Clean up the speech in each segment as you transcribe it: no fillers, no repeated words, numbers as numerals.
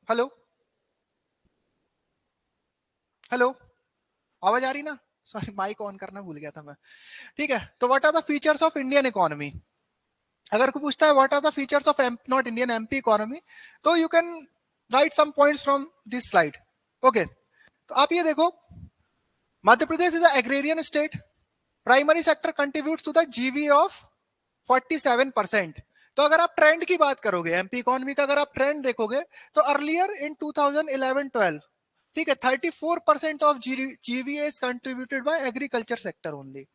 Hello hello, आवाज आ रही ना? सॉरी, माइक ऑन करना भूल गया था मैं। ठीक है, तो what are the features of Indian economy? अगर कोई पूछता है what are the features of not Indian MP economy, तो you can write some points from this slide. Okay, तो आप ये देखो, Madhya Pradesh is a agrarian state, primary sector contributes to the GV of 47%। तो अगर आप ट्रेंड की बात करोगे एमपी इकोनॉमी का, अगर आप ट्रेंड देखोगे, तो अर्लियर इन 2011-12, ठीक है, 34% of GVA is contributed bye agriculture sector only.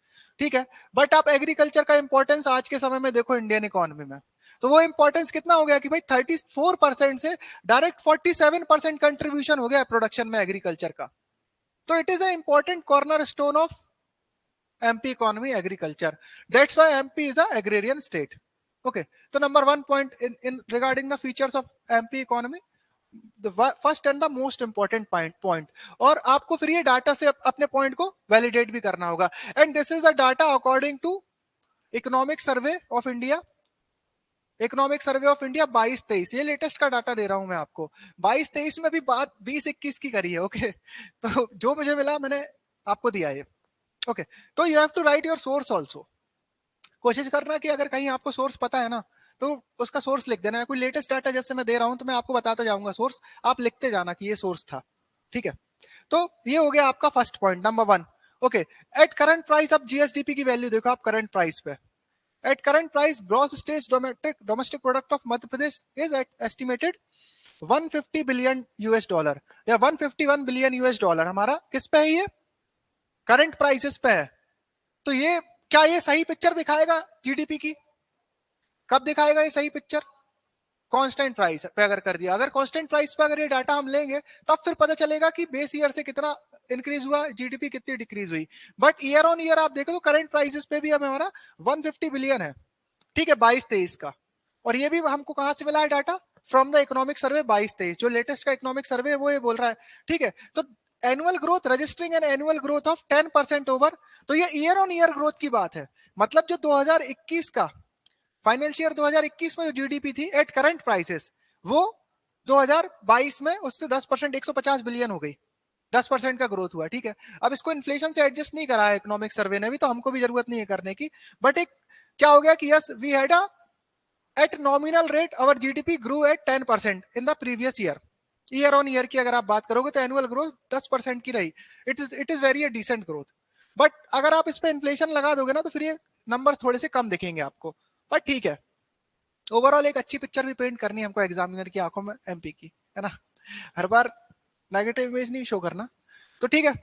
ठीक है, बट आप एग्रीकल्चर का इंपॉर्टेंस आज के समय में देखो इंडियन इकोनॉमी में, तो वो इंपॉर्टेंस कितना हो गया कि भाई 34% से डायरेक्ट 47% कंट्रीब्यूशन हो गया प्रोडक्शन में एग्रीकल्चर का। तो it is a important corner stone of MP economy agriculture. That's why MP is a agrarian state. Okay, so number one point in regarding the features of MP economy, the first and the most important point, और आपको फिर ये data से अपने point को validate भी करना होगा। And this is the data according to economic survey of India, economic survey of India 22-23, ये लेटेस्ट का डाटा दे रहा हूं मैं आपको। 22-23 में भी बात 20-21 की करी है। ओके, तो जो मुझे मिला मैंने आपको दिया है। ओके, तो you have to write your source also. कोशिश करना कि अगर कहीं आपको सोर्स पता है ना, तो उसका सोर्स लिख देना है। कोई लेटेस्ट डाटा जैसे मैं दे रहा हूं तो मैं आपको बताता जाऊंगा सोर्स, आप लिखते जाना कि ये सोर्स था। ठीक है, तो ये हो गया आपका first point number one. Okay, at current price, अब जीएसडीपी की वैल्यू देखो आप करंट प्राइस पे। At current price gross state domestic product of Madhya Pradesh is estimated 150 billion US dollar या 151 बिलियन यूएस डॉलर। हमारा किस पे है? ये करंट प्राइसेस पे है। तो ये क्या ये सही पिक्चर दिखाएगा जीडीपी की? कब दिखाएगा ये सही पिक्चर? कांस्टेंट प्राइस पे अगर कर दिया, अगर कांस्टेंट प्राइस पे अगर ये डाटा हम लेंगे, तब फिर पता चलेगा कि बेस ईयर से कितना इंक्रीज हुआ, जीडीपी कितनी डिक्रीज हुई। बट ईयर ऑन ईयर आप देखो तो करंट प्राइसेस पे भी हमारा 150 बिलियन है। ठीक है, 22-23 का। और ये भी हमको कहां से मिला है data? From the economic survey 22-23, जो लेटेस्ट का इकोनॉमिक सर्वे है वो ये बोल रहा है। ठीक है, तो annual growth registering an annual growth of 10% over, तो ये ईयर ऑन ईयर ग्रोथ की बात है। मतलब जो 2021 का फाइनेंशियल ईयर 2021 में जो जीडीपी थी एट करंट प्राइसेस, वो 2022 में उससे 10%, 150 बिलियन हो गई। 10% का ग्रोथ हुआ। ठीक है, अब इसको इन्फ्लेशन से एडजस्ट नहीं करा है इकोनॉमिक सर्वे ने भी, तो हमको भी जरूरत नहीं है करने की। बट एक क्या हो गया कि yes we had a at nominal rate our GDP grow at 10% in the previous year. Year on year की अगर आप बात करोगे तो एनुअल ग्रोथ 10% की रही। It is very decent growth. But अगर आप इस पे इन्फ्लेशन लगा दोगे ना, तो फिर ये नंबर थोड़े से कम दिखेंगे आपको। बट ठीक है, ओवरऑल एक अच्छी पिक्चर भी पेंट करनी है हमको एग्जामिनर की आंखों में एमपी की, है ना? हर बार नेगेटिव इमेज नहीं शो करना। तो ठीक है,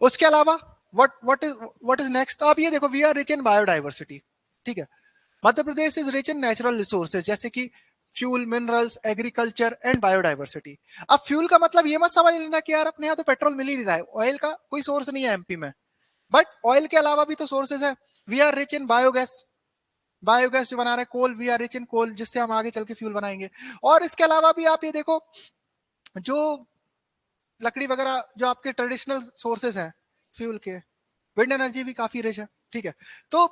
उसके अलावा व्हाट इज नेक्स्ट? आप ये देखो, we are rich in biodiversity. ठीक है, Madhya Pradesh is rich in natural resources, जैसे कि fuel, minerals, agriculture and biodiversity. अब फ्यूल का मतलब ये मत समझ लेना कि यार अपने यहाँ तो पेट्रोल मिल ही रहा है, ऑयल का कोई सोर्स नहीं है एमपी में। बट ऑयल के अलावा भी तो सोर्सेज है। We are rich in biogas, biogas जो बना रहे हैं, coal, we are rich in coal, जिससे हम आगे चल के फ्यूल बनाएंगे। और इसके अलावा भी आप ये देखो, जो लकड़ी वगैरह जो आपके ट्रेडिशनल सोर्सेज हैं फ्यूल के, विंड एनर्जी भी काफी रिच है। ठीक है, तो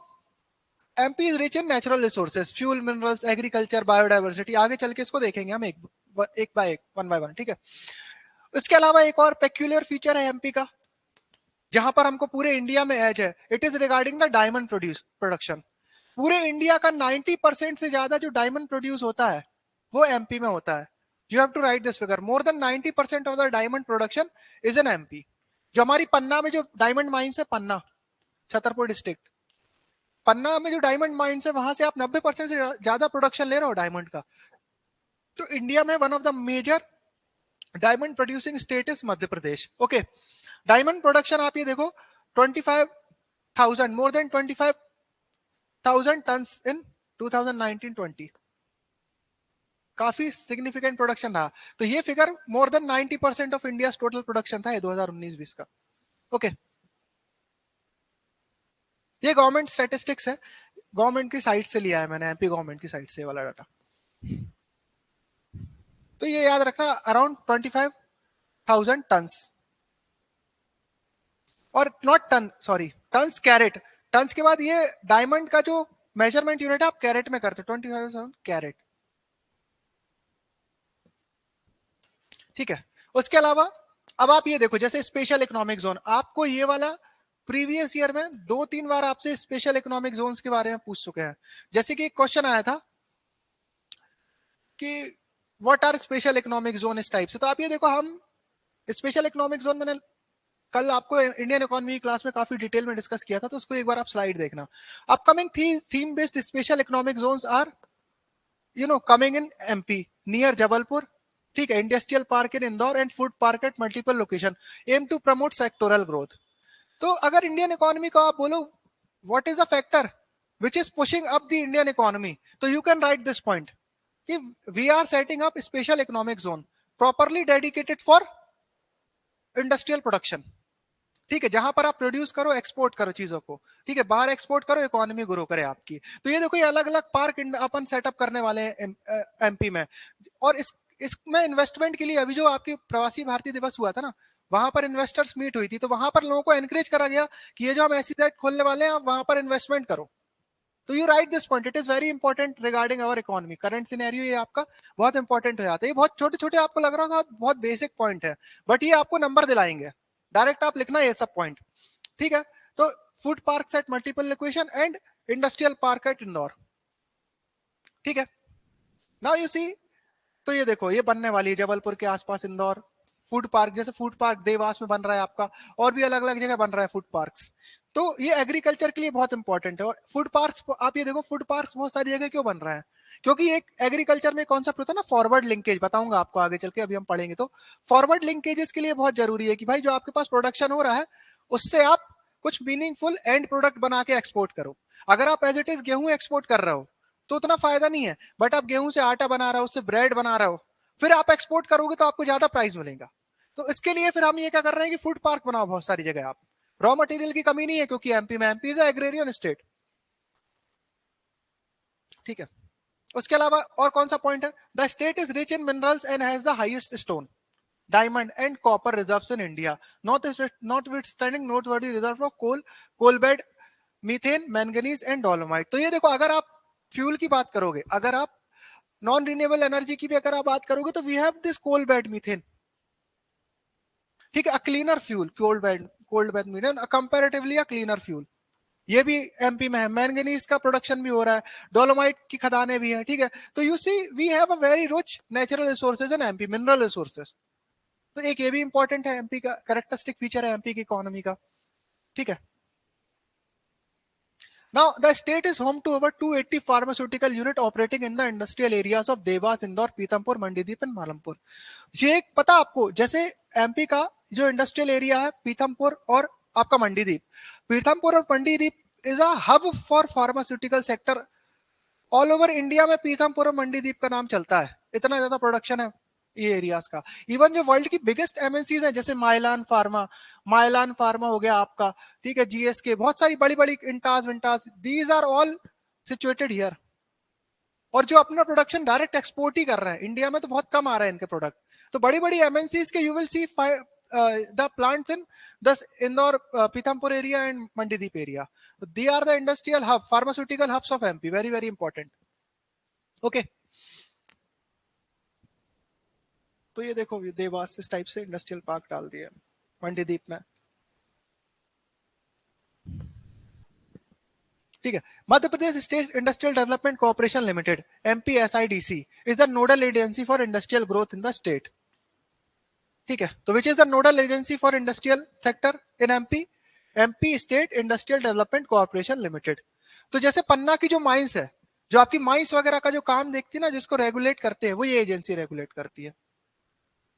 MP is rich in natural resources, fuel, minerals, agriculture, biodiversity. आगे चल के इसको देखेंगे हम एक बाय एक, वन बाय वन। ठीक है, इसके अलावा एक और पेक्यूलियर फीचर है एमपी का, जहां पर हमको पूरे इंडिया में एज है। It is regarding the diamond production. पूरे इंडिया का 90% से ज्यादा जो डायमंड प्रोड्यूस होता है वो एमपी में होता है। You have to write this figure, more than 90% of the diamond production is in MP. जो हमारी पन्ना में जो डायमंड माइंस है, पन्ना, छतरपुर डिस्ट्रिक्ट, पन्ना में जो डायमंड माइंस है, वहां से आप 90% से ज्यादा प्रोडक्शन ले रहे हो डायमंड का। तो इंडिया में one of the major diamond producing state is Madhya Pradesh. Okay, diamond production आप ये देखो, 25,000, मोर देन 25,000 टन इन 2019-20, काफी सिग्निफिकेंट प्रोडक्शन रहा। तो ये figure more than 90% of India total production था 2019-20 का। ओके, ये गवर्नमेंट स्टैटिस्टिक्स है, गवर्नमेंट की साइट से लिया है मैंने, एमपी गवर्नमेंट की साइट से वाला डाटा। तो ये याद रखना, अराउंड 25,000 टन, और not ton, sorry, tons, carat. Tons के बाद ये डायमंड का जो मेजरमेंट यूनिट है आप कैरेट में करते हो, 25,000 कैरेट। ठीक है। उसके अलावा अब आप ये देखो, जैसे स्पेशल इकोनॉमिक जोन, आपको ये वाला प्रीवियस ईयर में 2-3 बार आपसे स्पेशल इकोनॉमिक जोन्स के बारे में पूछ चुके हैं। जैसे कि एक क्वेश्चन आया था कि what are special economic zone इस टाइप से। तो आप ये देखो, हम स्पेशल इकोनॉमिक जोन, मैंने कल आपको इंडियन इकोनॉमी क्लास में काफी डिटेल में डिस्कस किया था, तो उसको एक बार आप स्लाइड देखना। Upcoming theme based special economic zones are coming in MP near Jabalpur, ठीक है, industrial park in Indore and food park at multiple location, aim to promote sectoral growth. तो अगर इंडियन इकोनॉमी को आप बोलो what is the factor which is pushing up the Indian economy, तो you can write this point कि we are setting up special economic zone properly dedicated for industrial production, ठीक है, जहां पर आप प्रोड्यूस करो, एक्सपोर्ट करो चीजों को, ठीक है, बाहर एक्सपोर्ट करो, इकोनॉमी ग्रो करे आपकी। तो ये देखो, ये अलग अलग पार्क अपन सेटअप करने वाले हैं एमपी में। और इसमें इन्वेस्टमेंट के लिए अभी जो आपकी प्रवासी भारतीय दिवस हुआ था ना, वहां पर इन्वेस्टर्स मीट हुई थी, तो वहां पर लोगों को एनकरेज करा गया कि ये जो हम एसईजेड खोलने वाले हैं, आप वहां पर इन्वेस्टमेंट करो। तो you right this point, it is very important regarding our economy current scenario. ये आपका बहुत इंपॉर्टेंट हो जाता है। ये बहुत छोटे छोटे आपको लग रहा होगा, बहुत बेसिक पॉइंट है, बट ये आपको नंबर दिलाएंगे। डायरेक्ट आप लिखना ये सब पॉइंट, ठीक है। तो food park at multiple location and industrial park at Indore, ठीक है। नाउ यू सी, तो ये देखो, ये बनने वाली है जबलपुर के आसपास इंदौर फूड पार्क। जैसे फूड पार्क देवास में बन रहा है आपका, और भी अलग अलग जगह बन रहा है फूड पार्क्स। तो ये एग्रीकल्चर के लिए बहुत इंपॉर्टेंट है। और फूड पार्क्स, आप ये देखो, फूड पार्क्स बहुत सारी जगह क्यों बन रहा है, क्योंकि एक एग्रीकल्चर में कॉन्सेप्ट होता है ना, फॉरवर्ड लिंकेज, बताऊंगा आपको आगे चल के, अभी हम पढ़ेंगे। तो फॉरवर्ड लिंकेजेस के लिए बहुत जरूरी है कि भाई जो आपके पास प्रोडक्शन हो रहा है, उससे आप कुछ मीनिंगफुल एंड प्रोडक्ट बना के एक्सपोर्ट करो। अगर आप एज इट इज गेहूं एक्सपोर्ट कर रहे हो तो उतना फायदा नहीं है, बट आप गेहूं से आटा बना रहे हो, उससे ब्रेड बना रहे हो, फिर आप एक्सपोर्ट करोगे तो आपको ज्यादा प्राइस मिलेगा। तो इसके लिए फिर हम ये क्या कर रहे हैं कि फूड पार्क बनाओ बहुत सारी जगह। आप रॉ मटेरियल की कमी नहीं है, क्योंकि एमपी इज एग्रेरियन स्टेट, ठीक है। उसके अलावा और कौन सा पॉइंट है, the state is rich in minerals and has the highest stone, diamond and copper reserves in India, notwithstanding noteworthy reserve of coal, coal bed, methane, manganese and dolomite. तो ये देखो, अगर आप फ्यूल की बात करोगे, अगर आप नॉन रिन्यूएबल एनर्जी की भी अगर आप बात करोगे, तो we have this coal bed methane, ठीक है, a cleaner fuel, cold bed methane, comparatively a cleaner fuel. ये भी एमपी में है। मैंगनीज का प्रोडक्शन भी हो रहा है, डोलोमाइट की खदानें भी हैं, ठीक है। तो you see we have a very rich natural resources in MP, mineral resources. तो एक ये भी इंपॉर्टेंट है, एमपी का कैरेक्टरिस्टिक फीचर है एमपी की इकोनॉमी का, ठीक है। Now, the state is home to over 280 pharmaceutical unit operating in the industrial areas of Devas, Indore, Pitampur, Mandideep and Malampur. ये एक पता आपको, जैसे एमपी का जो इंडस्ट्रियल एरिया है पीथमपुर और आपका मंडीदीप, पीथमपुर और Mandideep is a hub for pharmaceutical sector. All over India में पीथमपुर और मंडीदीप का नाम चलता है, इतना ज्यादा प्रोडक्शन है ये एरियाज का। इवन जो वर्ल्ड की बिगेस्ट एमएनसीज है, जैसे माइलान फार्मा हो गया आपका, ठीक है, जीएसके, बहुत सारी बड़ी बड़ी इंटाज विंटाज, these are all situated here. और जो अपना प्रोडक्शन डायरेक्ट एक्सपोर्ट ही कर रहे हैं, इंडिया में तो बहुत कम आ रहा है इनके प्रोडक्ट। तो बड़ी बड़ी एमएनसीज के you will see the plants in this Indore, Pithampur area and Mandideep area. They are the industrial hub, pharmaceutical hubs of MP. Very, very important. Okay. तो ये देखो, देवास इस टाइप से इंडस्ट्रियल पार्क डाल दिया मंडीदीप में, ठीक है। Madhya Pradesh state industrial development corporation limited, MPSIDC, is the nodal agency for industrial growth in the state, ठीक है। तो which is the nodal agency for industrial sector in MP state industrial development corporation limited. तो जैसे पन्ना की जो mines है, जो आपकी माइंस वगैरह का जो काम देखती है ना, जिसको रेगुलेट करते हैं, वो ये एजेंसी रेगुलेट करती है,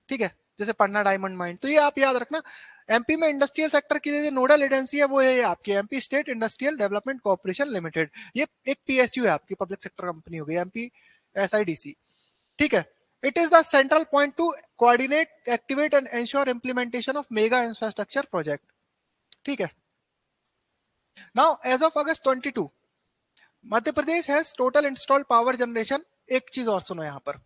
ठीक है। जैसे पन्ना डायमंड माइन, तो ये आप याद रखना, एमपी में इंडस्ट्रियल सेक्टर की जो नोडल एजेंसी है वो है आपकी MP state industrial development corporation limited. ये एक पीएसयू है आपकी, पब्लिक सेक्टर कंपनी हो गई MPSIDC, ठीक है। It is the central point to coordinate, activate and ensure implementation of mega infrastructure project, ठीक है। Now as of August 22, Madhya Pradesh has total installed power generation. एक चीज और सुनो यहाँ पर,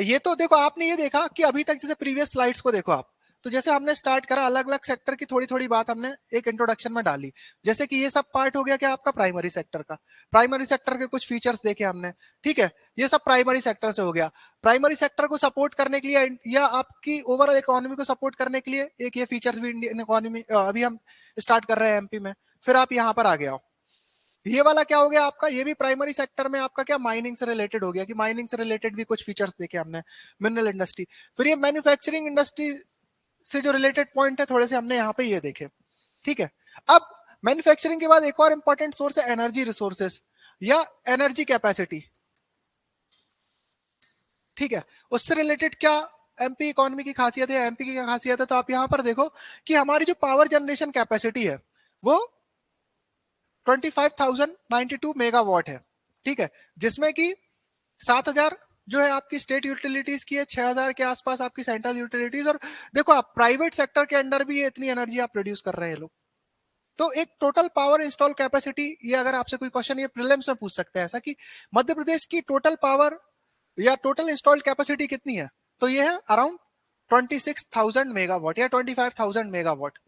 ये तो देखो, आपने ये देखा कि अभी तक, जैसे प्रीवियस स्लाइड्स को देखो आप, तो जैसे हमने स्टार्ट करा, अलग अलग सेक्टर की थोड़ी थोड़ी बात हमने एक इंट्रोडक्शन में डाली। जैसे कि ये सब पार्ट हो गया क्या आपका प्राइमरी सेक्टर का, प्राइमरी सेक्टर के कुछ फीचर्स देखे हमने, ठीक है, ये सब प्राइमरी सेक्टर से हो गया। प्राइमरी सेक्टर को सपोर्ट करने के लिए या आपकी ओवरऑल इकोनॉमी को सपोर्ट करने के लिए एक ये फीचर्स भी इंडियन इकोनॉमी अभी हम स्टार्ट कर रहे हैं एमपी में। फिर आप यहाँ पर आ गए हो, ये वाला क्या हो गया आपका, ये भी प्राइमरी सेक्टर में आपका क्या माइनिंग से रिलेटेड हो गया, कि माइनिंग से रिलेटेड भी कुछ फीचर्स देखे हमने, मिनरल इंडस्ट्री। फिर ये मैन्युफैक्चरिंग इंडस्ट्री से जो रिलेटेड पॉइंट है थोड़े से हमने यहाँ पे ये देखे, ठीक है। अब मैन्युफैक्चरिंग के बाद एक और इंपॉर्टेंट सोर्स है एनर्जी रिसोर्सेस या एनर्जी कैपेसिटी, ठीक है। उससे रिलेटेड क्या एमपी इकोनॉमी की खासियत है, एमपी की क्या खासियत है, तो आप यहाँ पर देखो कि हमारी जो पावर जनरेशन कैपेसिटी है वो 25,092 मेगावाट है, ठीक है, जिसमें कि 7,000 जो है आपकी स्टेट यूटिलिटीज की है, 6,000 के आसपास आपकी सेंट्रल यूटिलिटीज, और देखो आप प्राइवेट सेक्टर के अंडर भी ये इतनी एनर्जी आप प्रोड्यूस कर रहे हैं लोग। तो एक टोटल पावर इंस्टॉल कैपेसिटी, ये अगर आपसे कोई क्वेश्चन ये प्रीलिम्स में पूछ सकते हैं ऐसा कि मध्य प्रदेश की टोटल पावर या टोटल इंस्टॉल्ड कैपेसिटी कितनी है, तो ये है अराउंड 26,000 मेगावाट या 25,000 मेगावाट।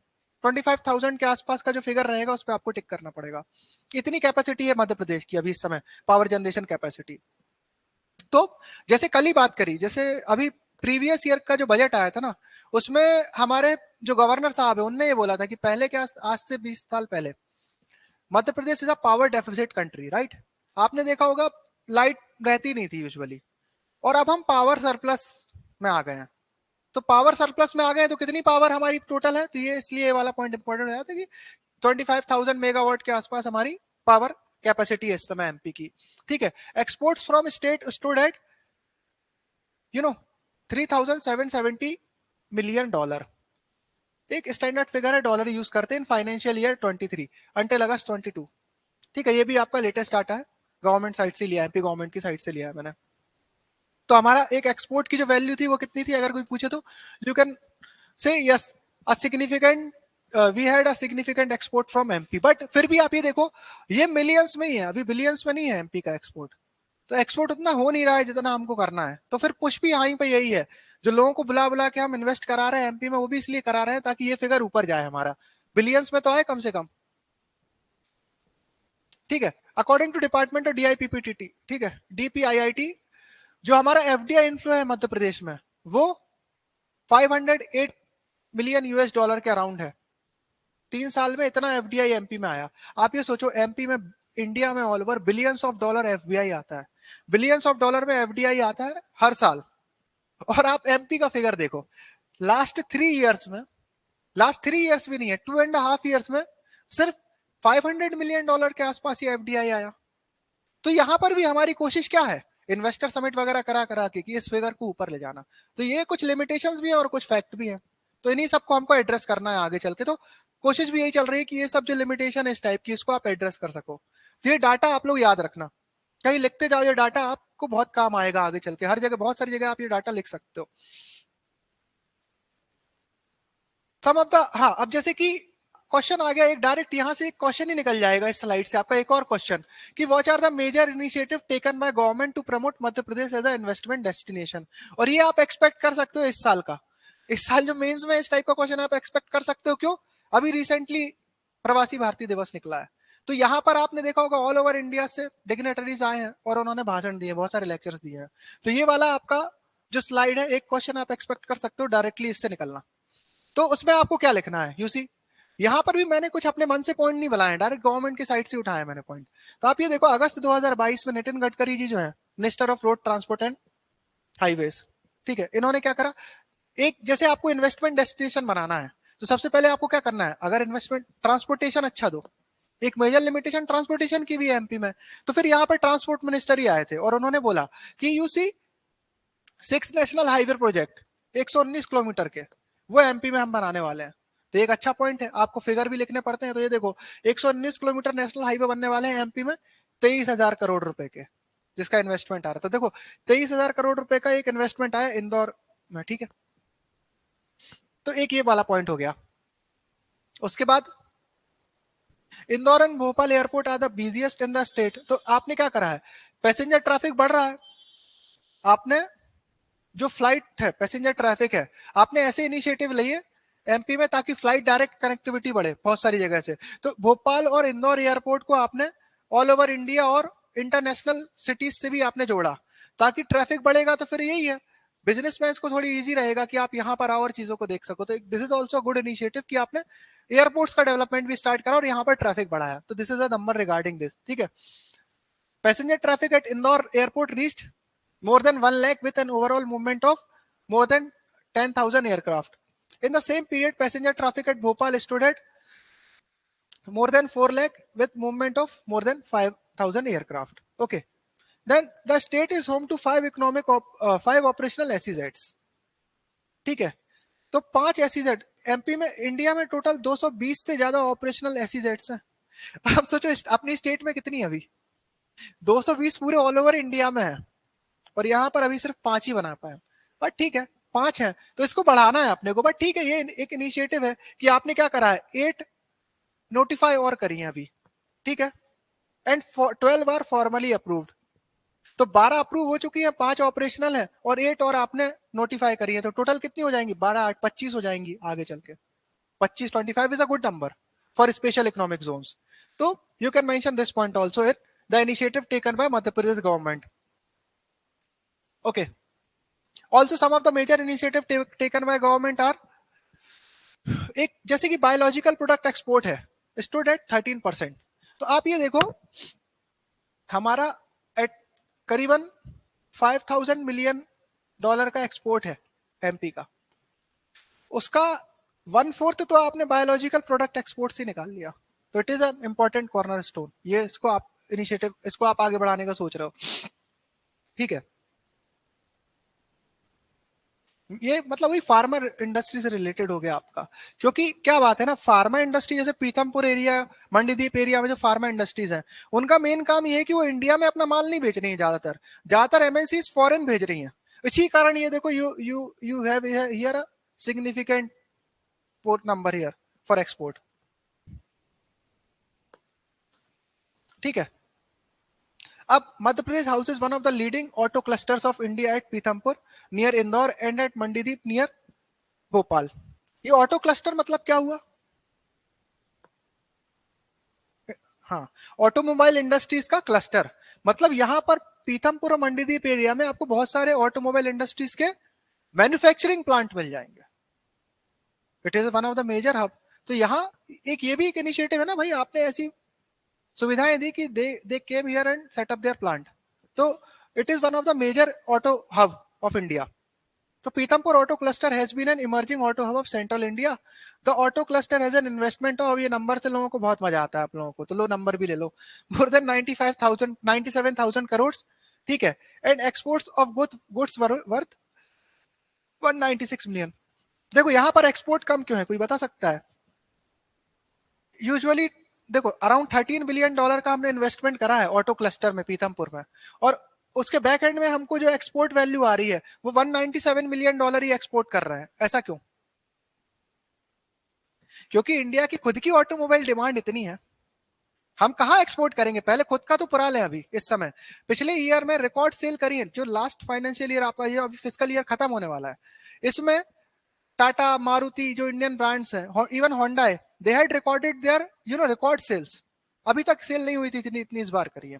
25,000 के आसपास का जो फिगर रहेगा उस पर आपको टिक करना पड़ेगा। इतनी कैपेसिटी है मध्य प्रदेश की अभी इस समय, पावर जनरेशन कैपेसिटी। तो जैसे कल ही बात करी, जैसे अभी प्रीवियस ईयर का जो बजट आया था ना, उसमें हमारे जो गवर्नर साहब है उनने ये बोला था कि पहले क्या, आज से 20 साल पहले Madhya Pradesh is a power deficit country, right. आपने देखा होगा लाइट रहती नहीं थी यूजुअली, और अब हम पावर सरप्लस में आ गए हैं। तो पावर सरप्लस में आ गए तो कितनी पावर हमारी टोटल है, तो ये इसलिए ये वाला पॉइंट इंपॉर्टेंट हो जाता है कि 25,000 मेगावाट के आसपास हमारी पावर कैपेसिटी है इस समय एमपी की, ठीक है। Exports from state stood at 3,770 million dollar, एक स्टैंडर्ड फिगर है, डॉलर यूज करते हैं फाइनेंशियल ईयर 23 अंटिल अगस्त 22, ठीक है। ये भी आपका लेटेस्ट डाटा है, गवर्नमेंट साइड से लिया है, एमपी गवर्नमेंट की साइड से लिया है मैंने। तो हमारा एक एक्सपोर्ट की जो वैल्यू थी वो कितनी थी, अगर कोई पूछे तो you can say yes a significant, we had a significant export from MP. But फिर भी आप ये देखो ये मिलियंस में ही है, अभी बिलियंस में नहीं है एमपी का एक्सपोर्ट। तो एक्सपोर्ट उतना हो नहीं रहा है जितना हमको करना है, तो फिर पुश भी यहाँ पे यही है, जो लोगों को बुला बुला के हम इन्वेस्ट करा रहे हैं एमपी में, वो भी इसलिए करा रहे हैं ताकि ये फिगर ऊपर जाए हमारा, बिलियंस में तो आए कम से कम, ठीक है। अकॉर्डिंग टू डिपार्टमेंट ऑफ डीआईपीपीटी, ठीक है, डीपीआईआईटी, जो हमारा एफडीआई इन्फ्लो है मध्य प्रदेश में वो 508 मिलियन यूएस डॉलर के अराउंड है। 3 साल में इतना एफडीआई एमपी में आया। आप ये सोचो एमपी में, इंडिया में all over billions of dollar FBI आता है, बिलियंस ऑफ डॉलर में एफडीआई आता है हर साल। और आप एमपी का फिगर देखो, लास्ट 3 इयर्स में, लास्ट 3 इयर्स भी नहीं है, 2.5 इयर्स में सिर्फ 500 मिलियन डॉलर के आसपास ये एफडीआई आया। तो यहां पर भी हमारी कोशिश क्या है, इन्वेस्टर समिट वगैरह करा करा के कि इस फिगर को ऊपर ले जाना। तो ये कुछ लिमिटेशंस भी हैं और कुछ फैक्ट भी हैं, तो इन्हीं सबको हमको एड्रेस करना है आगे चल के। तो कोशिश भी यही चल रही है कि ये सब जो लिमिटेशन है इस टाइप की, इसको आप एड्रेस कर सको। तो ये डाटा आप लोग याद रखना, कहीं लिखते जाओ, ये डाटा आपको बहुत काम आएगा आगे चल के, हर जगह बहुत सारी जगह आप ये डाटा लिख सकते हो। सम ऑफ द, हाँ, अब जैसे कि क्वेश्चन आ गया एक डायरेक्ट, यहां से एक क्वेश्चन ही निकल जाएगा इस स्लाइड से आपका, एक और क्वेश्चन कि what are the major initiative taken by government to promote Madhya Pradesh as a investment destination. और ये आप एक्सपेक्ट कर सकते हो इस साल का, इस साल जो मेंस में इस टाइप का क्वेश्चन आप एक्सपेक्ट कर सकते हो। क्यों, अभी रिसेंटली प्रवासी भारतीय दिवस निकला है, तो यहाँ पर आपने देखा होगा ऑल ओवर इंडिया से डिग्नेटरीज आए हैं और उन्होंने भाषण दिए, बहुत सारे लेक्चर्स दिए हैं। तो ये वाला आपका जो स्लाइड है, एक क्वेश्चन आप एक्सपेक्ट कर सकते हो डायरेक्टली इससे निकलना। तो उसमें आपको क्या लिखना है, यूसी यहां पर भी मैंने कुछ अपने मन से पॉइंट नहीं बनाए, डायरेक्ट गवर्नमेंट की साइड से उठाया मैंने पॉइंट। तो आप ये देखो अगस्त 2022 में नितिन गडकरी जी जो है minister of road transport and highways, ठीक है, इन्होंने क्या करा, एक जैसे आपको इन्वेस्टमेंट डेस्टिनेशन बनाना है तो सबसे पहले आपको क्या करना है, अगर इन्वेस्टमेंट ट्रांसपोर्टेशन अच्छा दो, एक मेजर लिमिटेशन ट्रांसपोर्टेशन की भी है एमपी में, तो फिर यहाँ पर ट्रांसपोर्ट मिनिस्टर ही आए थे और उन्होंने बोला कि you see 6 national highway project 119 kilometre के, वो एमपी में हम बनाने वाले हैं। तो एक अच्छा पॉइंट है, आपको फिगर भी लिखने पड़ते हैं। तो ये देखो 119 किलोमीटर नेशनल हाईवे बनने वाले हैं एमपी में, 23,000 करोड़ रुपए के, जिसका इन्वेस्टमेंट आ रहा है। तो देखो 23,000 करोड़ रुपए का एक इन्वेस्टमेंट आया इंदौर में, ठीक है। तो एक ये वाला पॉइंट हो गया। उसके बाद Indore and Bhopal airport are the busiest in the state. तो आपने क्या करा है, पैसेंजर ट्रैफिक बढ़ रहा है, आपने जो फ्लाइट है, पैसेंजर ट्रैफिक है, आपने ऐसे इनिशिएटिव लिए एमपी में ताकि फ्लाइट डायरेक्ट कनेक्टिविटी बढ़े बहुत सारी जगह से। तो भोपाल और इंदौर एयरपोर्ट को आपने ऑल ओवर इंडिया और इंटरनेशनल सिटीज से भी आपने जोड़ा, ताकि ट्रैफिक बढ़ेगा तो फिर यही है, बिजनेसमैन को थोड़ी इजी रहेगा कि आप यहाँ पर आओ और चीजों को देख सको। तो this is also good initiative कि आपने एयरपोर्ट्स का डेवलपमेंट भी स्टार्ट करा और यहाँ पर ट्रैफिक बढ़ाया। तो this is a number regarding this, ठीक है। Passenger traffic at Indore airport reached more than 1 lakh with an overall movement of more than 10,000 aircraft. In the same period, passenger traffic at Bhopal stood at more than 4 lakh with movement of more than 5,000 aircraft. Okay. Then the state is home to 5 operational SEZs. ठीक है, तो 5 SEZ MP में, India में total 220 से ज्यादा operational SEZs हैं। आप सोचो अपनी स्टेट में कितनी अभी 220 पूरे ऑल ओवर इंडिया में है, और यहाँ पर अभी सिर्फ 5 ही बना पाए। बट ठीक है, 5 है तो इसको बढ़ाना है अपने को। बट ठीक है, ये एक इनिशिएटिव है कि आपने क्या करा है, 8 नोटिफाई और करी है अभी, ठीक है, एंड 12 आर फॉर्मली अप्रूव्ड। तो 12 अप्रूव हो चुकी है, 5 ऑपरेशनल है और 8 और आपने नोटिफाई करी है। तो टोटल कितनी हो जाएंगी, 12 8 25 हो जाएंगी आगे चल के। 25 25 is a good number for special economic zones. तो you can mention this point also in the initiative taken by Madhya Pradesh government. Okay. Also, some of the major initiative taken by government are, एक जैसे कि biological product export है, stood at 13%। तो आप ये देखो, हमारा एट करीबन 5,000 मिलियन डॉलर का एक्सपोर्ट है एमपी का, उसका 1/4 तो आपने बायोलॉजिकल प्रोडक्ट एक्सपोर्ट से निकाल लिया। तो it is an important corner stone. ये इसको आप इनिशिएटिव, इसको आप आगे बढ़ाने का सोच रहे हो, ठीक है। ये मतलब वही फार्मर इंडस्ट्री से रिलेटेड हो गया आपका, क्योंकि क्या बात है ना, फार्मा इंडस्ट्री जैसे पीथमपुर एरिया, मंडीदीप एरिया में जो फार्मा इंडस्ट्रीज हैं, उनका मेन काम ये है कि वो इंडिया में अपना माल नहीं बेच रही है, ज्यादातर एमएनसीज फॉरेन भेज रही हैं। इसी कारण ये देखो, you have here a significant port number here for export, ठीक है। अब Madhya Pradesh houses one of the leading auto clusters of India at Pithampur near Indore and at Mandideep near Bhopal. ये ऑटो क्लस्टर मतलब क्या हुआ, हाँ, ऑटोमोबाइल इंडस्ट्रीज का क्लस्टर, मतलब यहां पर पीथमपुर और मंडीदीप एरिया में आपको बहुत सारे ऑटोमोबाइल इंडस्ट्रीज के मैन्युफैक्चरिंग प्लांट मिल जाएंगे। It is one of the major hub. तो यहाँ एक ये भी एक इनिशिएटिव है ना भाई, आपने ऐसी सुविधाएं दी कि they came here and set up their plant. तो it is one of the major auto hub of India. So Pitampur Auto Cluster has been an emerging auto hub of Central India. The auto cluster has an investment of, ये number से लोगों को बहुत मजा आता है आप लोगों को, तो लो नंबर भी ले लो, more than 97,000 करोड़, ठीक है, and exports of goods worth 196 million. देखो यहाँ पर एक्सपोर्ट कम क्यों है, कोई बता सकता है? यूजुअली देखो अराउंड 13 बिलियन डॉलर का हमने इन्वेस्टमेंट करा है ऑटो क्लस्टर में पीथमपुर में, और उसके बैक एंड में हमको जो एक्सपोर्ट वैल्यू आ रही है वो 197 मिलियन डॉलर ही एक्सपोर्ट कर रहा है। ऐसा क्यों? क्योंकि इंडिया की खुद की ऑटोमोबाइल डिमांड इतनी है, हम कहाँ एक्सपोर्ट करेंगे, पहले खुद का तो पुरा लें। अभी इस समय पिछले ईयर में रिकॉर्ड सेल करी है, जो लास्ट फाइनेंशियल ईयर आपका, ये अभी फिस्कल ईयर खत्म होने वाला है, इसमें टाटा, मारुति, जो इंडियन ब्रांड्स हैं, even Honda, they had recorded their record sales. अभी तक सेल नहीं हुई थी इतनी इस बार करी है।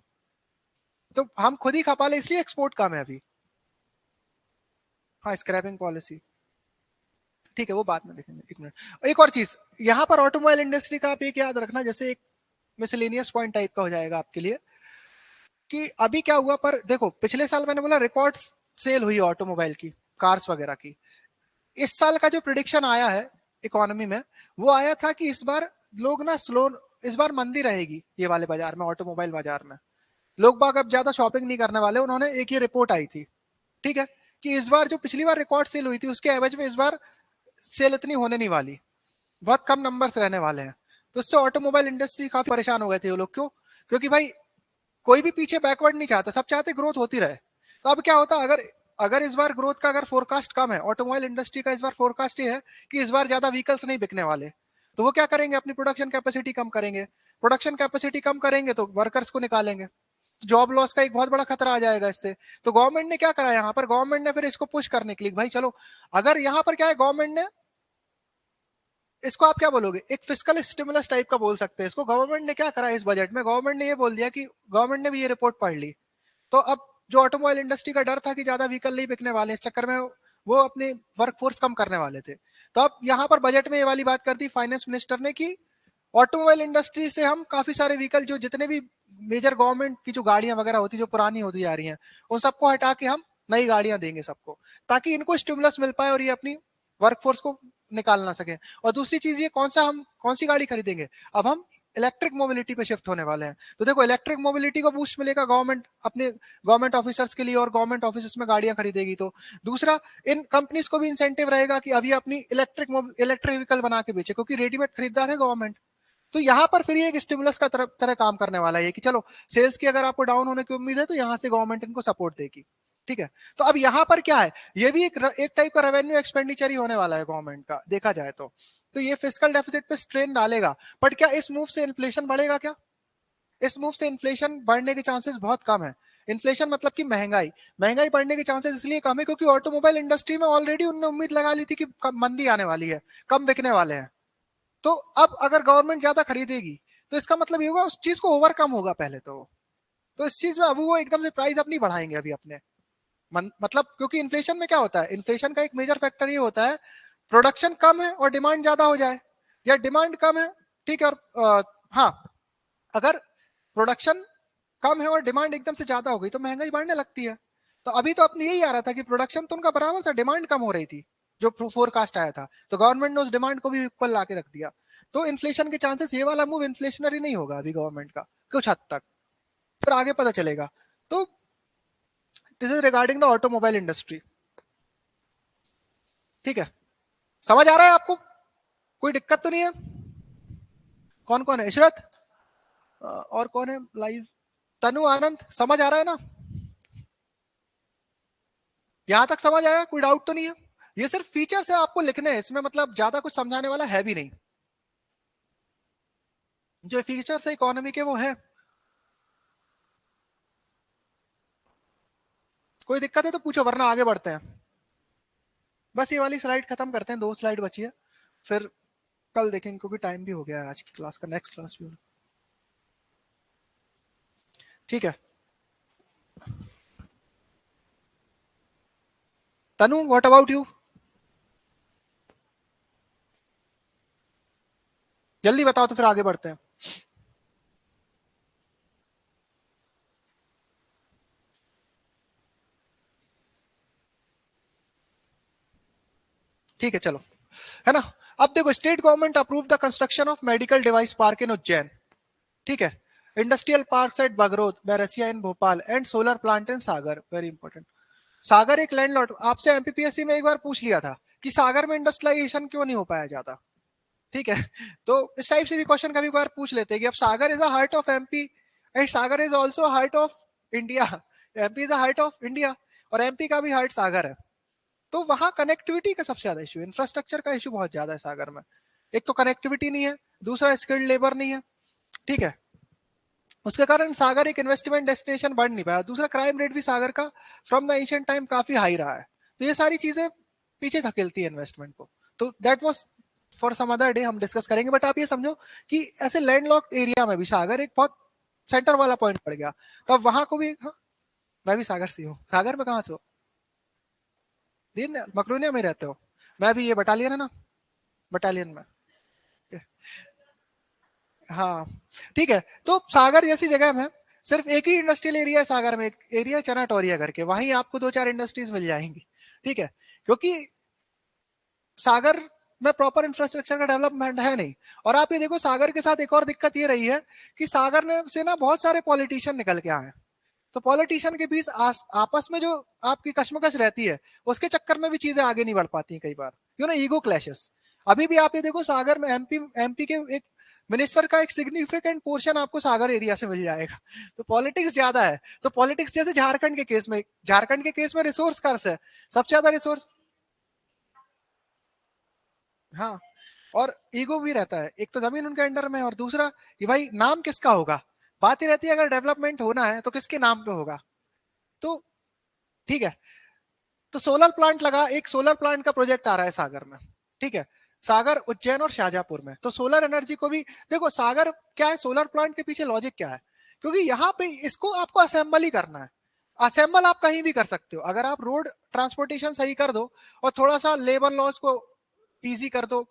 तो हम खुद ही खपा ले, इसलिए एक्सपोर्ट कम है अभी। हाँ, स्क्रैपिंग पॉलिसी, ठीक है, वो बाद में देखेंगे। एक मिनट, एक और चीज यहाँ पर ऑटोमोबाइल इंडस्ट्री का आप एक याद रखना, जैसे एक मिसलेनियस पॉइंट टाइप का हो जाएगा आपके लिए, कि अभी क्या हुआ, पर देखो पिछले साल मैंने बोला रिकॉर्ड सेल हुई ऑटोमोबाइल की, कार्स वगैरह की। इस साल का जो प्रिडिक्शन आया है इकोनॉमी में, वो आया था कि इस बार लोग ना स्लो, इस बार मंदी रहेगी ये वाले बाजार में, ऑटोमोबाइल बाजार में लोग बाग अब ज्यादा शॉपिंग नहीं करने वाले। उन्होंने एक ये रिपोर्ट आई थी, ठीक है, कि इस बार जो पिछली बार रिकॉर्ड सेल हुई थी उसके एवज में इस बार सेल इतनी होने नहीं वाली, बहुत कम नंबर्स रहने वाले हैं। तो इससे ऑटोमोबाइल इंडस्ट्री काफी परेशान हो गए थे वो लोग। क्यों? क्योंकि भाई कोई भी पीछे बैकवर्ड नहीं चाहता, सब चाहते ग्रोथ होती रहे। तो अब क्या होता, अगर अगर इस बार ग्रोथ का अगर फोरकास्ट कम है, ऑटोमोबाइल इंडस्ट्री का इस बार फोरकास्ट ये है कि इस बार ज्यादा व्हीकल्स नहीं बिकने वाले, तो वो क्या करेंगे, अपनी प्रोडक्शन कैपेसिटी कम करेंगे। प्रोडक्शन कैपेसिटी कम करेंगे तो वर्कर्स को निकालेंगे, जॉब लॉस का एक बहुत बड़ा खतरा आ जाएगा इससे। तो गवर्नमेंट ने क्या करा यहाँ पर, गवर्नमेंट ने फिर इसको पुश करने के लिए भाई चलो, अगर यहाँ पर क्या है, गवर्नमेंट ने इसको आप क्या बोलोगे, एक फिस्कल स्टिमुलस टाइप का बोल सकते हैं इसको। गवर्नमेंट ने क्या करा इस बजट में, गवर्नमेंट ने ये बोल दिया कि गवर्नमेंट ने भी ये रिपोर्ट पढ़ ली, तो अब जो ऑटोमोबाइल इंडस्ट्री का डर था कि ज्यादा व्हीकल नहीं बिकने वाले, इस चक्कर में वो अपनी वर्कफोर्स कम करने वाले थे। तो अब यहाँ पर बजट में ये वाली बात कर दी फाइनेंस मिनिस्टर ने कि ऑटोमोबाइल इंडस्ट्री से हम काफी सारे व्हीकल, जो जितने भी मेजर गवर्नमेंट की जो गाड़ियां वगैरह होती जो पुरानी होती जा रही हैं, उन सबको हटा के हम नई गाड़ियां देंगे सबको, ताकि इनको स्टिमुलस मिल पाए और ये अपनी वर्कफोर्स को निकाल ना सके। और दूसरी चीज ये कौन सी गाड़ी खरीदेंगे, अब हम इलेक्ट्रिक मोबिलिटी पे शिफ्ट होने वाले हैं। तो देखो इलेक्ट्रिक मोबिलिटी को बूस्ट मिलेगा गवर्नमेंट अपने गवर्नमेंट ऑफिसर्स के लिए, और गवर्नमेंट ऑफिस में गाड़ियां खरीदेगी। तो दूसरा, इन कंपनीज को भी इंसेंटिव रहेगा कि अभी अपनी इलेक्ट्रिक व्हीकल बना के बेचे, क्योंकि रेडीमेड खरीदार है गवर्नमेंट। तो यहाँ पर फिर ये एक स्टिमुलस का तरह काम करने वाला है कि चलो सेल्स की अगर आपको डाउन होने की उम्मीद है तो यहाँ से गवर्नमेंट इनको सपोर्ट देगी। ठीक है, तो अब यहाँ पर क्या है, ये भी एक टाइप का रेवेन्यू एक्सपेंडिचर ही होने वाला है गवर्नमेंट का, देखा जाए तो ये फिस्कल डेफिसिट पे स्ट्रेन डालेगा। बट क्या इस मूव से इन्फ्लेशन बढ़ेगा क्या, इस मूव से इन्फ्लेशन बढ़ने के चांसेस बहुत कम है। इन्फ्लेशन मतलब कि महंगाई बढ़ने के चांसेस इसलिए कम है क्योंकि ऑटोमोबाइल इंडस्ट्री में ऑलरेडी उन्होंने उम्मीद लगा ली थी कि मंदी आने वाली है, कम बिकने वाले हैं। तो अब अगर गवर्नमेंट ज्यादा खरीदेगी तो इसका मतलब ये होगा उस चीज को ओवरकम होगा पहले तो इस चीज में अब वो एकदम से प्राइस अब नहीं बढ़ाएंगे अभी अपने मतलब, क्योंकि इन्फ्लेशन में क्या होता है, इन्फ्लेशन का एक मेजर फैक्टर ये होता है प्रोडक्शन कम है और डिमांड ज्यादा हो जाए, या डिमांड कम है, ठीक है, और हाँ, अगर प्रोडक्शन कम है और डिमांड एकदम से ज्यादा हो गई तो महंगाई बढ़ने लगती है। तो अभी तो अपने यही आ रहा था कि प्रोडक्शन तो उनका बराबर था, डिमांड कम हो रही थी जो फोरकास्ट आया था, तो गवर्नमेंट ने उस डिमांड को भी इक्वल ला के रख दिया। तो इन्फ्लेशन के चांसेस, ये वाला मूव इन्फ्लेशनरी नहीं होगा अभी गवर्नमेंट का कुछ हद तक, फिर आगे पता चलेगा। तो this is regarding the automobile industry. ठीक है, समझ आ रहा है आपको, कोई दिक्कत तो नहीं है? कौन कौन है, इशरत और कौन है लाइव, तनु, आनंद, समझ आ रहा है ना, यहां तक समझ आया, कोई डाउट तो नहीं है? ये सिर्फ फीचर्स है, आपको लिखने हैं इसमें, मतलब ज्यादा कुछ समझाने वाला है भी नहीं। जो फीचर्स है इकोनॉमी के वो है। कोई दिक्कत है तो पूछो, वरना आगे बढ़ते हैं। बस ये वाली स्लाइड खत्म करते हैं, 2 स्लाइड बची है, फिर कल देखेंगे क्योंकि टाइम भी हो गया है आज की क्लास का, नेक्स्ट क्लास भी होना। ठीक है, तनु व्हाट अबाउट यू, जल्दी बताओ तो फिर आगे बढ़ते हैं। ठीक है चलो, है ना। अब देखो, state government approve the construction of medical device park in Ujjain. ठीक है, industrial park at Bagrod, Berasia in Bhopal and solar plant in Sagar, very important. Sagar एक लैंडलॉर्ड, आपसे एमपीपीएससी में एक बार पूछ लिया था कि सागर में इंडस्ट्रियलाइजेशन क्यों नहीं हो पाया जाता। ठीक है, तो इस टाइप से भी क्वेश्चन कभी कभार पूछ लेते हैं कि अब Sagar is a heart of MP and Sagar is also heart of India, MP is a heart of India और एमपी का भी हार्ट सागर है। तो वहां कनेक्टिविटी का सबसे ज्यादा इशू, इंफ्रास्ट्रक्चर का इशू बहुत ज्यादा है सागर में। एक तो कनेक्टिविटी नहीं है, दूसरा स्किल्ड लेबर नहीं है। ठीक है, उसके कारण सागर एक इन्वेस्टमेंट डेस्टिनेशन बन नहीं पाया। दूसरा, क्राइम रेट भी सागर का फ्रॉम द एंशिएंट टाइम काफी हाई रहा है। तो ये सारी चीजें पीछे धकेलती है इन्वेस्टमेंट को। तो that was for some other day, हम डिस्कस करेंगे। बट आप ये समझो कि ऐसे लैंडलॉक्ड एरिया में भी सागर एक बहुत सेंटर वाला पॉइंट पड़ गया, तो अब वहां को भी, हाँ, मैं भी सागर से हूँ। सागर में कहाँ से हो? दीन मकरोनिया में रहते हो? मैं भी ये बटालियन है ना, बटालियन में। हाँ, ठीक है, तो सागर जैसी जगह में सिर्फ एक ही इंडस्ट्रियल एरिया है सागर में, एक एरिया चनाटोरिया करके, वहीं आपको 2-4 इंडस्ट्रीज मिल जाएंगी। ठीक है, क्योंकि सागर में प्रॉपर इंफ्रास्ट्रक्चर का डेवलपमेंट है नहीं। और आप ये देखो, सागर के साथ एक और दिक्कत ये रही है कि सागर ने से ना बहुत सारे पॉलिटिशियन निकल के आए हैं। तो पॉलिटिशियन के बीच आपस में जो आपकी कश्मकश रहती है, उसके चक्कर में भी चीजें आगे नहीं बढ़ पाती कई बार, यू नो, ईगो क्लैशेस। अभी भी आप ये देखो, सागर में एमपी के एक मिनिस्टर का एक सिग्निफिकेंट पोर्शन आपको सागर एरिया से मिल जाएगा। तो पॉलिटिक्स ज्यादा है। तो पॉलिटिक्स जैसे झारखंड के केस में रिसोर्स कर्स है, सबसे ज्यादा रिसोर्स। हाँ, और ईगो भी रहता है, एक तो जमीन उनके अंडर में, और दूसरा कि भाई नाम किसका होगा, बात ही रहती है अगर डेवलपमेंट होना है तो किसके नाम पे होगा। तो ठीक है, तो सोलर प्लांट लगा, एक सोलर प्लांट का प्रोजेक्ट आ रहा है सागर में, ठीक है, सागर, उज्जैन और शाहजहांपुर में। तो सोलर एनर्जी को भी देखो, सागर क्या है, सोलर प्लांट के पीछे लॉजिक क्या है, क्योंकि यहाँ पे इसको आपको असेंबल ही करना है। असेंबल आप कहीं भी कर सकते हो, अगर आप रोड ट्रांसपोर्टेशन सही कर दो और थोड़ा सा लेबर लॉस को इजी कर दो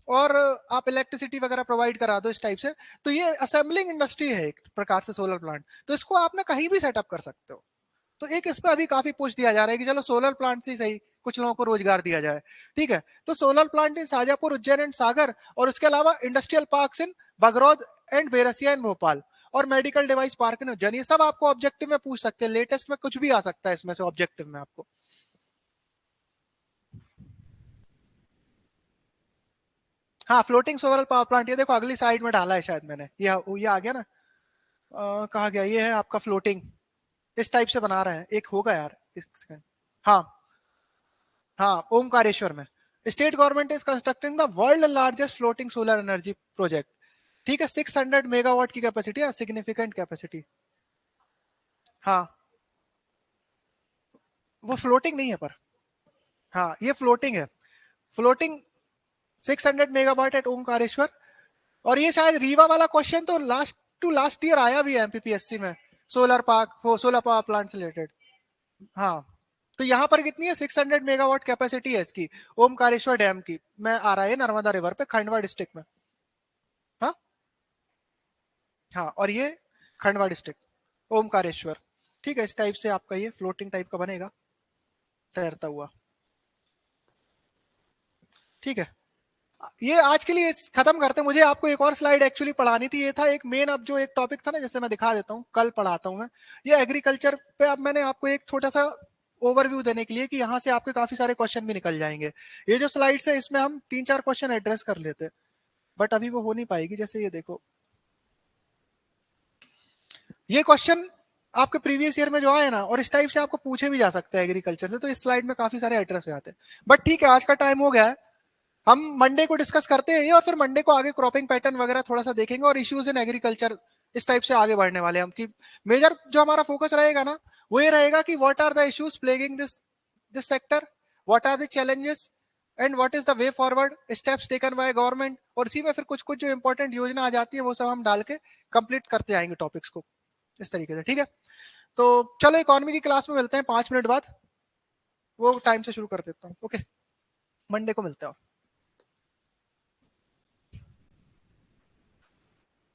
और आप इलेक्ट्रिसिटी वगैरह प्रोवाइड करा दो इस टाइप से, तो ये असेंबलिंग इंडस्ट्री है एक प्रकार से सोलर प्लांट, तो इसको आप ना कहीं भी सेटअप कर सकते हो। तो एक इस पे अभी काफी पुश दिया जा रहा है कि चलो सोलर प्लांट से ही सही कुछ लोगों को रोजगार दिया जाए, ठीक है। तो solar plant in Shajapur, Ujjain and Sagar, और उसके अलावा industrial park in Bagrod and Berasia in Bhopal, और medical device park in Ujjain. ये सब आपको ऑब्जेक्टिव में पूछ सकते हैं, लेटेस्ट में कुछ भी आ सकता है इसमें से ऑब्जेक्टिव में आपको। हाँ, फ्लोटिंग सोलर पावर प्लांट, ये देखो अगली साइड में डाला है शायद मैंने, ये आ गया ना, कहा गया, ये है आपका फ्लोटिंग, इस टाइप से बना रहे हैं, एक होगा यार, एक सेकंड। हाँ हाँ, ओमकारेश्वर में state government is constructing the world largest floating solar energy project, ठीक है, 600 मेगावाट की कैपेसिटी है, सिग्निफिकेंट कैपेसिटी। हाँ, वो फ्लोटिंग नहीं है पर, हाँ ये फ्लोटिंग है, फ्लोटिंग 600 मेगावाट एट ओमकारेश्वर। और ये शायद रीवा वाला क्वेश्चन तो लास्ट टू लास्ट ईयर आया भी है एमपीपीएससी में, सोलर पार्क हो, सोलर पावर प्लांट से रिलेटेड। हाँ, तो यहाँ पर कितनी है, 600 मेगावाट कैपेसिटी है इसकी, ओमकारेश्वर डैम की, मैं आ रहा है नर्मदा रिवर पे, खंडवा डिस्ट्रिक्ट में। हाँ हाँ, और ये खंडवा डिस्ट्रिक्ट ओमकारेश्वर, ठीक है, इस टाइप से आपका ये फ्लोटिंग टाइप का बनेगा, तैरता हुआ, ठीक है। ये आज के लिए खत्म करते हैं, मुझे आपको एक और स्लाइड एक्चुअली पढ़ानी थी, ये था एक मेन, अब जो एक टॉपिक था ना, जैसे मैं दिखा देता हूँ, कल पढ़ाता हूँ मैं, ये एग्रीकल्चर पे। अब मैंने आपको एक छोटा सा ओवरव्यू देने के लिए कि यहाँ से आपके काफी सारे क्वेश्चन भी निकल जाएंगे। ये जो स्लाइड्स है इसमें हम 3-4 क्वेश्चन एड्रेस कर लेते, बट अभी वो हो नहीं पाएगी। जैसे ये देखो, ये क्वेश्चन आपके प्रीवियस ईयर में जो आए ना, और इस टाइप से आपको पूछे भी जा सकते हैं एग्रीकल्चर से, तो इस स्लाइड में काफी सारे एड्रेस हो जाते हैं। बट ठीक है, आज का टाइम हो गया है, हम मंडे को डिस्कस करते हैं ये, और फिर मंडे को आगे क्रॉपिंग पैटर्न वगैरह थोड़ा सा देखेंगे, और इश्यूज इन एग्रीकल्चर इस टाइप से आगे बढ़ने वाले हैं हम, कि मेजर जो हमारा फोकस रहेगा ना, वो ये रहेगा कि what are the issues plaguing this this sector, what are the challenges, and what is the way forward, steps taken by government, और इसी में फिर कुछ कुछ जो इंपॉर्टेंट योजना आ जाती है वो सब हम डाल के कंप्लीट करते आएंगे टॉपिक्स को इस तरीके से, ठीक है। तो चलो इकोनॉमी की क्लास में मिलते हैं 5 मिनट बाद, वो टाइम से शुरू कर देता हूँ, ओके, मंडे को मिलते हैं।